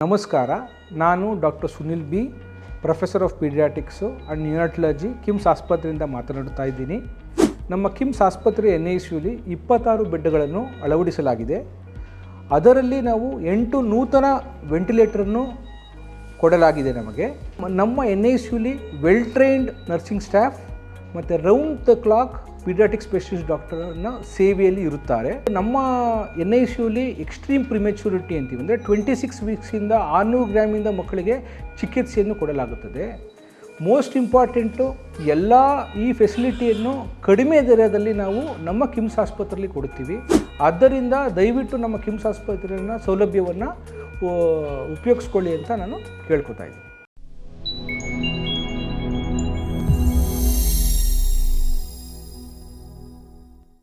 ನಮಸ್ಕಾರ, ನಾನು doctor Sunil B, professor of paediatrics and neurology KIMS ಆಸ್ಪತ್ರೆಯಿಂದ ಮಾತನಾಡ್ತಾ ಇದ್ದೀನಿ. ನಮ್ಮ ಕಿಮ್ಸ್ ಆಸ್ಪತ್ರೆ NICUಲಿ 26 ಬೆಡ್ಗಳನ್ನು ಅಳವಡಿಸಲಾಗಿದೆ. ಅದರಲ್ಲಿ ನಾವು 8 ನೂತನ ವೆಂಟಿಲೇಟರನ್ನು ಕೊಡಲಾಗಿದೆ. ನಮ್ಮ NICUಲಿ ವೆಲ್ ಟ್ರೈನ್ಡ್ ನರ್ಸಿಂಗ್ ಸ್ಟಾಫ್ ಮತ್ತು round the clock paediatric specialist ಡಾಕ್ಟರನ್ನು ಸೇವೆಯಲ್ಲಿ ಇರುತ್ತಾರೆ. ನಮ್ಮ NICUಲಿ ಎಕ್ಸ್ಟ್ರೀಮ್ ಪ್ರಿಮೆಚುರಿಟಿ ಅಂತೀವಿ, ಅಂದರೆ 26 ವೀಕ್ಸಿಂದ 600 ಗ್ರಾಮಿಂದ ಮಕ್ಕಳಿಗೆ ಚಿಕಿತ್ಸೆಯನ್ನು ಕೊಡಲಾಗುತ್ತದೆ. ಮೋಸ್ಟ್ ಇಂಪಾರ್ಟೆಂಟು, ಎಲ್ಲ ಈ ಫೆಸಿಲಿಟಿಯನ್ನು ಕಡಿಮೆ ದರದಲ್ಲಿ ನಾವು ನಮ್ಮ ಕಿಮ್ಸ್ ಆಸ್ಪತ್ರೆಯಲ್ಲಿ ಕೊಡ್ತೀವಿ. ಆದ್ದರಿಂದ ದಯವಿಟ್ಟು ನಮ್ಮ ಕಿಮ್ಸ್ ಆಸ್ಪತ್ರೆಯ ಸೌಲಭ್ಯವನ್ನು ಉಪಯೋಗಿಸ್ಕೊಳ್ಳಿ ಅಂತ ನಾನು ಕೇಳ್ಕೊತಾ ಇದ್ದೀನಿ.